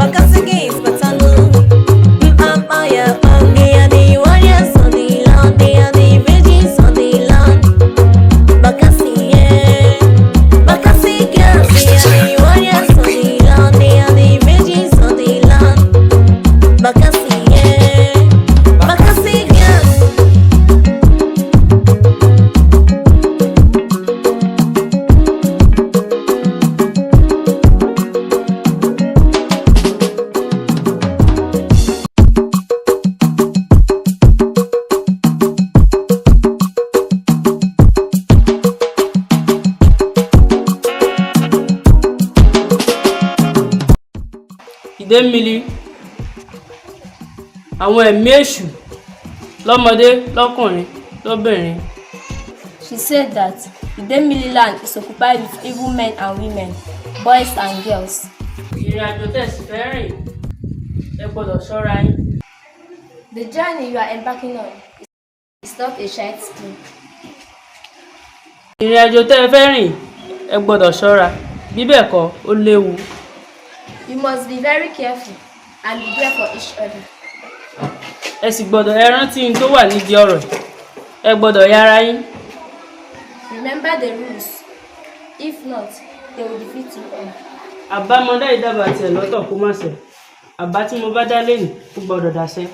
Bakasi Girls, Empire, they are the warriors of the land, they are the virgins of the land. Bakasi, yeah. Bakasi Girls, they are the warriors of the land, they are the virgins of the land. Bakasi, yeah. Bakasi Girls. Idemili, àwọn ẹ̀mí èṣù lọ́mọdé lọ́kùnrin lóbìnrin. She said that Idemili land is occupied with evil men and women, boys and girls. Ìrìn àjò tẹ̀sí fẹ́ rìn ẹ gbọ́dọ̀ ṣọ́ra yín. The journey you are embarking on is not a child's play. Ìrìn àjò tẹ́ ẹ fẹ́ rìn ẹ gbọ́dọ̀ ṣọ́ra bí bẹ́ẹ̀ kọ́ ó léwu. You must be very careful and be there for each other. Ẹ sì gbọ́dọ̀ ẹ rántí tó wà nídìí ọ̀rọ̀ ẹ gbọ́dọ̀ yára yín. Remember the rules. If not, they will defeat you all. Àbámọ̀dá ìdábà tiẹ̀ lọ́tọ̀ kó má ṣẹ. Àbá tí mo bá dá lẹ́yìn ó gbọ́dọ̀ dáṣẹ́.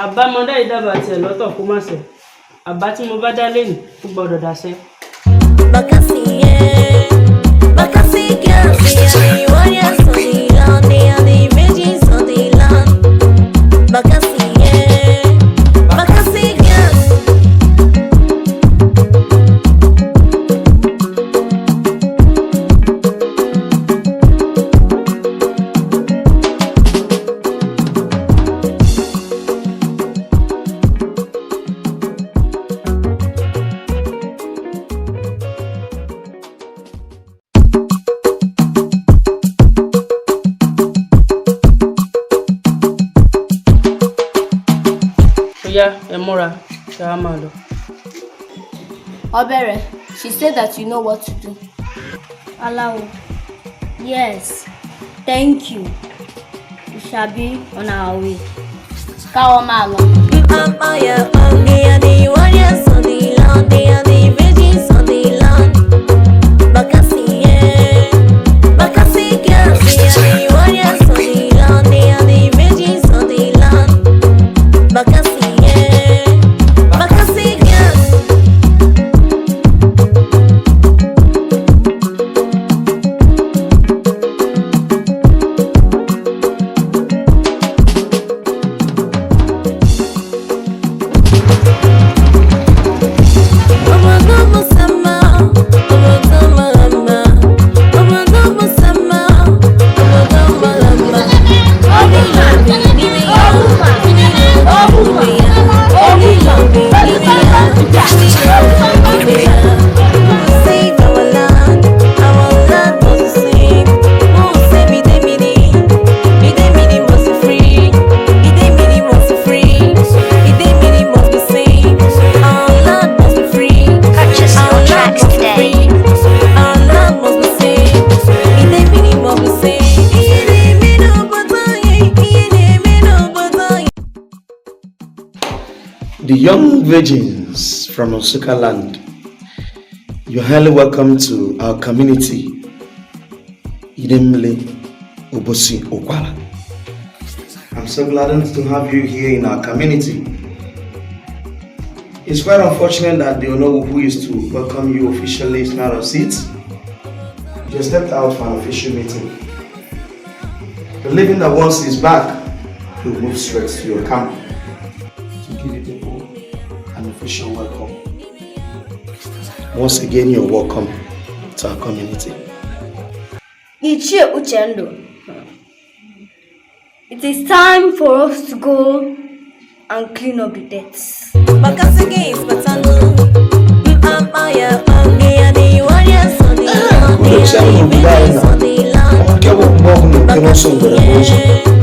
Àbámọ̀dá ìdábà tiẹ̀ lọ́tọ̀ kó má ṣẹ. Àbá tí mo bá dá lẹ́yìn ó gbọ́dọ̀ dáṣẹ́. Bakasi, yeah. Bakasi Girls, they are the warriors of the land, they are the virgins of the land. Bakasi, yeah. Bakasi Girls. Oya, ẹ múra, ṣe á máa lọ. Obere, she said that you know what to do. Allow. Yes, thank you. We shall be on our way. Kawamalo. Empire, they are the warriors of the land, they are the virgins of the land. Bakasi, yeah. Bakasi Girls, they are the warriors of the land, they are the virgins of the land. Bakasi, yeah. Bakasi Girls. The young virgins from Osuka land, you're highly welcome to our community, Idemili, Obosi, Okwala. I'm so glad to have you here in our community. It's quite unfortunate that the Onowu who is to welcome you officially is not on seat. You just stepped out for an official meeting. Believing that once he's back, he'll move straight to your camp to give you people an official welcome. Once again, you're welcome to our community. Ichie Uchendo. It is time for us to go and clean up the debts. Bakasi Girls, Empire, they are the warriors of the land, they are the virgins of the land. Bakasi, yeah.